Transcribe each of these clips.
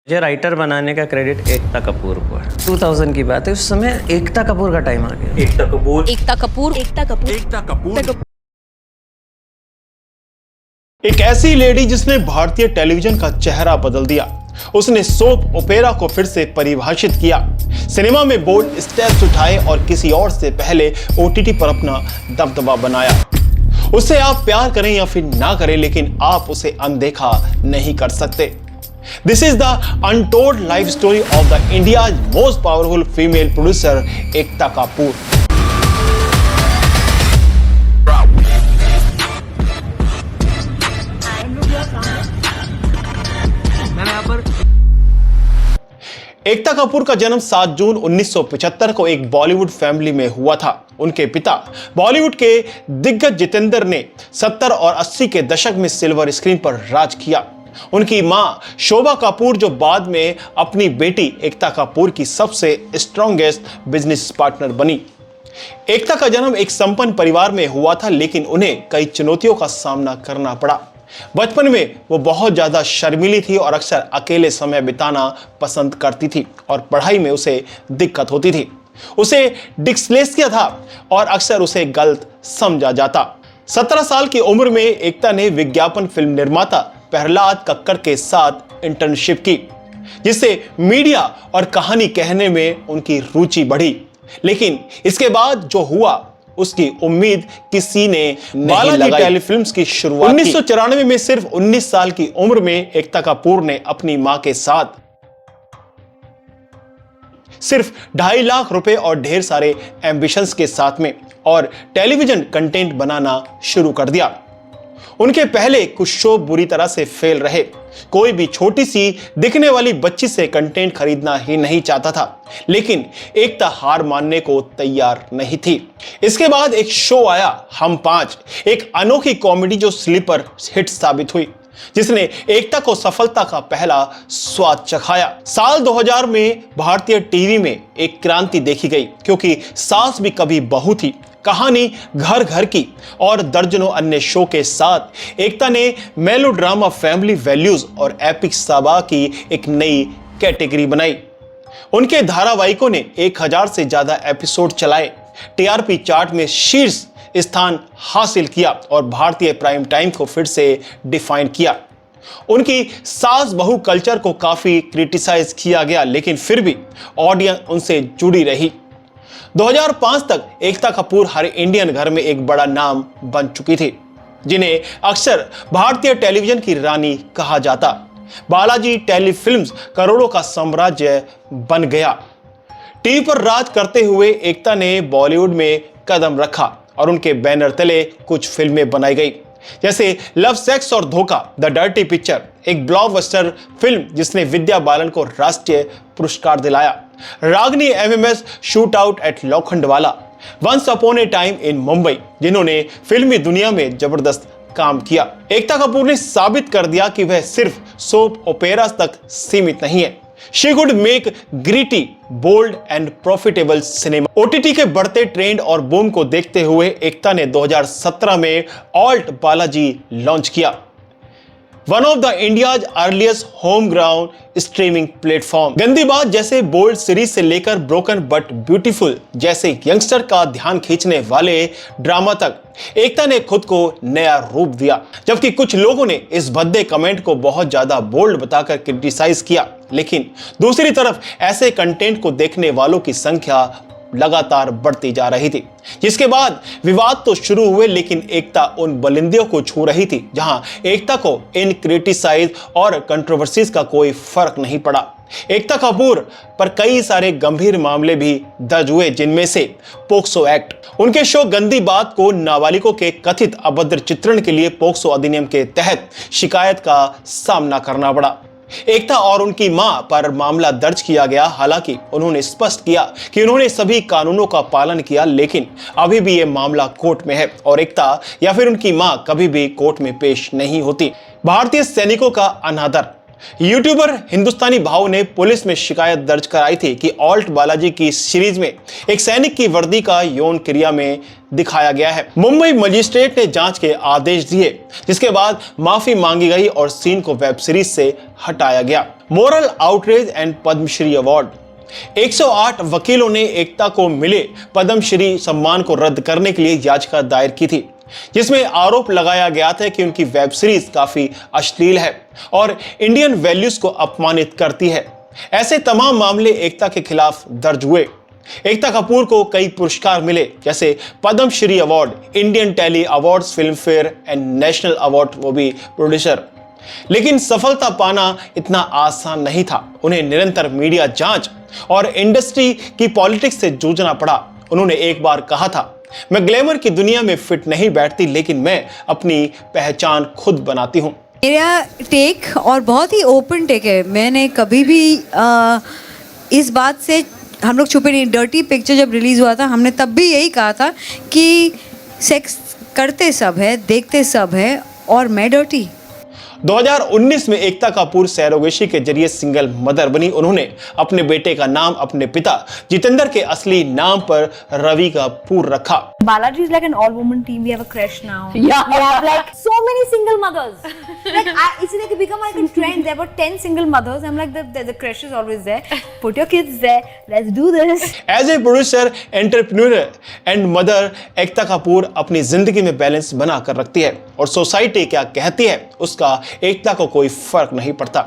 मुझे राइटर बनाने का क्रेडिट एकता कपूर को है। 2000 की बात है, उस समय एकता कपूर का टाइम आ गया। एकता कपूर एक ऐसी लेडी जिसने भारतीय टेलीविजन का चेहरा बदल दिया। उसने सोप ओपेरा को फिर से परिभाषित किया, सिनेमा में बोल्ड स्टेप्स उठाए और किसी और से पहले ओटीटी पर अपना दबदबा बनाया। उससे आप प्यार करें या फिर ना करें, लेकिन आप उसे अनदेखा नहीं कर सकते। This is the untold life story of the India's most powerful female producer, Ekta Kapoor. Ekta Kapoor का जन्म 7 जून 1975 को एक बॉलीवुड फैमिली में हुआ था। उनके पिता बॉलीवुड के दिग्गज जितेंद्र ने 70 और 80 के दशक में सिल्वर स्क्रीन पर राज किया। उनकी मां शोभा कपूर, जो बाद में अपनी बेटी एकता कपूर की सबसे स्ट्रॉन्गेस्ट बिजनेस पार्टनर बनी। एकता का जन्म एक संपन्न परिवार में हुआ था, लेकिन उन्हें कई चुनौतियों का सामना करना पड़ा। बचपन में वो बहुत ज्यादा शर्मीली थी और अक्सर अकेले समय बिताना पसंद करती थी और पढ़ाई में उसे दिक्कत होती थी। उसे डिस्लेक्सिया था और अक्सर उसे गलत समझा जाता। 17 साल की उम्र में एकता ने विज्ञापन फिल्म निर्माता प्रहलाद कक्कड़ के साथ इंटर्नशिप की, जिससे मीडिया और कहानी कहने में उनकी रुचि बढ़ी। लेकिन इसके बाद जो हुआ उसकी उम्मीद किसी ने बालाजी टेलीफिल्म्स की शुरुआत 1994 में सिर्फ 19 साल की उम्र में एकता कपूर ने अपनी मां के साथ सिर्फ 2.5 लाख रुपए और ढेर सारे एम्बिशंस के साथ में और टेलीविजन कंटेंट बनाना शुरू कर दिया। उनके पहले कुछ शो बुरी तरह से फेल रहे। कोई भी छोटी सी दिखने वाली बच्ची से कंटेंट खरीदना ही नहीं चाहता था, लेकिन एकता हार मानने को तैयार नहीं थी। इसके बाद एक शो आया हम 5, एक अनोखी कॉमेडी जो स्लीपर हिट साबित हुई, जिसने एकता को सफलता का पहला स्वाद चखाया। साल 2000 में भारतीय टीवी में एक क्रांति देखी गई, क्योंकि सास भी कभी बहू थी, कहानी घर घर की और दर्जनों अन्य शो के साथ एकता ने मेलोड्रामा, फैमिली वैल्यूज और एपिक साबा की एक नई कैटेगरी बनाई। उनके धारावाहिकों ने 1000 से ज्यादा एपिसोड चलाए, टीआरपी चार्ट में शीर्ष स्थान हासिल किया और भारतीय प्राइम टाइम को फिर से डिफाइन किया। उनकी सास बहू कल्चर को काफी क्रिटिसाइज किया गया, लेकिन फिर भी ऑडियंस उनसे जुड़ी रही। 2005 तक एकता कपूर हर इंडियन घर में एक बड़ा नाम बन चुकी थी, जिन्हें अक्सर भारतीय टेलीविजन की रानी कहा जाता। बालाजी टेलीफिल्म्स करोड़ों का साम्राज्य बन गया। टीवी पर राज करते हुए एकता ने बॉलीवुड में कदम रखा और उनके बैनर तले कुछ फिल्में बनाई गई, जैसे love, sex Aur Dhokha, the dirty picture, एक ब्लॉकबस्टर फिल्म जिसने विद्या बालन को राष्ट्रीय पुरस्कार दिलाया, Ragini MMS, shoot out at Lokhandwala, once upon a time in Mumbai, जिन्होंने फिल्मी दुनिया में जबरदस्त काम किया। एकता कपूर ने साबित कर दिया कि वह सिर्फ सोप ओपेरा तक सीमित नहीं है। She could make gritty, bold and profitable cinema। OTT के बढ़ते ट्रेंड और बूम को देखते हुए एकता ने 2017 में ऑल्ट बालाजी लॉन्च किया, one of the India's earliest home ground streaming platform. गंदी बात जैसे बोल्ड सीरीज से लेकर ब्रोकन बट ब्यूटीफुल जैसे यंगस्टर का ध्यान खींचने वाले ड्रामा तक एकता ने खुद को नया रूप दिया। जबकि कुछ लोगों ने इस भद्दे कमेंट को बहुत ज्यादा बोल्ड बताकर क्रिटिसाइज किया, लेकिन दूसरी तरफ ऐसे कंटेंट को देखने वालों की संख्या लगातार बढ़ती जा रही थी, जिसके बाद विवाद तो शुरू हुए, लेकिन एकता उन बुलंदियों को छू रही थी जहां एकता को इन क्रिटिसाइज और कंट्रोवर्सीज का कोई फर्क नहीं पड़ा। एकता कपूर पर कई सारे गंभीर मामले भी दर्ज हुए, जिनमें से पोक्सो एक्ट। उनके शो गंदी बात को नाबालिगों के कथित अभद्र चित्रण के लिए पोक्सो अधिनियम के तहत शिकायत का सामना करना पड़ा। एकता और उनकी मां पर मामला दर्ज किया गया। हालांकि उन्होंने स्पष्ट किया कि उन्होंने सभी कानूनों का पालन किया, लेकिन अभी भी यह मामला कोर्ट में है और एकता या फिर उनकी मां कभी भी कोर्ट में पेश नहीं होती। भारतीय सैनिकों का अनादर। यूट्यूबर हिंदुस्तानी भाव ने पुलिस में शिकायत दर्ज कराई थी कि ऑल्ट बालाजी की सीरीज में एक सैनिक की वर्दी का यौन क्रिया में दिखाया गया है। मुंबई मजिस्ट्रेट ने जांच के आदेश दिए, जिसके बाद माफी मांगी गई और सीन को वेब सीरीज से हटाया गया। Moral outrage and Padma Shri award. 108 वकीलों ने एकता को मिले पद्मश्री सम्मान को रद्द करने के लिए याचिका दायर की थी, जिसमें आरोप लगाया गया था कि उनकी वेब सीरीज काफी अश्लील है और इंडियन वैल्यूज को अपमानित करती है। ऐसे तमाम मामले एकता के खिलाफ दर्ज हुए। एकता कपूर को कई पुरस्कार मिले, जैसे Padma Shri award, Indian telly awards, Filmfare and national award, वो भी प्रोड्यूसर। लेकिन सफलता पाना इतना आसान नहीं था। उन्हें निरंतर मीडिया जांच और इंडस्ट्री की पॉलिटिक्स से जूझना पड़ा। उन्होंने एक बार कहा था, मैं ग्लैमर की दुनिया में फिट नहीं बैठती, लेकिन मैं अपनी पहचान खुद बनाती हूँ। मेरा टेक और बहुत ही ओपन टेक है। मैंने कभी भी इस बात से हम लोग छुपे नहीं। डर्टी पिक्चर जब रिलीज़ हुआ था, हमने तब भी यही कहा था कि सेक्स करते सब है, देखते सब है, और मैं डर्टी। 2019 में एकता कपूर सैरोगेशी के जरिए सिंगल मदर बनी। उन्होंने अपने बेटे का नाम अपने पिता जितेंद्र के असली नाम पर रवि कपूर रखा। Balaji is like an all-woman team. We have a crush now. Yeah. We have like so many single mothers. Like it's like become like a trend. There are about 10 single mothers. I'm like the crush is always there. Put your kids there. Let's do this. As a producer, entrepreneur and mother, Ekta Kapoor अपनी जिंदगी में balance बना कर रखती है और society क्या कहती है उसका एकता को कोई फर्क नहीं पड़ता।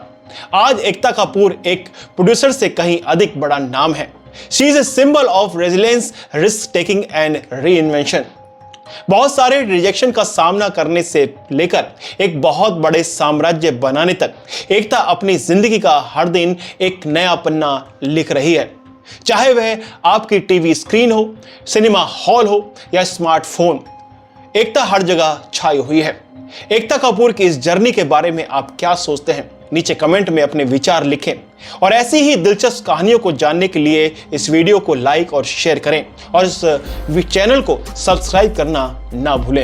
आज एकता कपूर एक प्रोड्यूसर से कहीं अधिक बड़ा नाम है। She is a symbol of resilience, risk taking and reinvention. बहुत सारे रिजेक्शन का सामना करने से लेकर एक बहुत बड़े साम्राज्य बनाने तक एकता अपनी जिंदगी का हर दिन एक नया पन्ना लिख रही है। चाहे वह आपकी टीवी स्क्रीन हो, सिनेमा हॉल हो या स्मार्टफोन, एकता हर जगह छाई हुई है। एकता कपूर की इस जर्नी के बारे में आप क्या सोचते हैं? नीचे कमेंट में अपने विचार लिखें और ऐसी ही दिलचस्प कहानियों को जानने के लिए इस वीडियो को लाइक और शेयर करें और इस चैनल को सब्सक्राइब करना ना भूलें।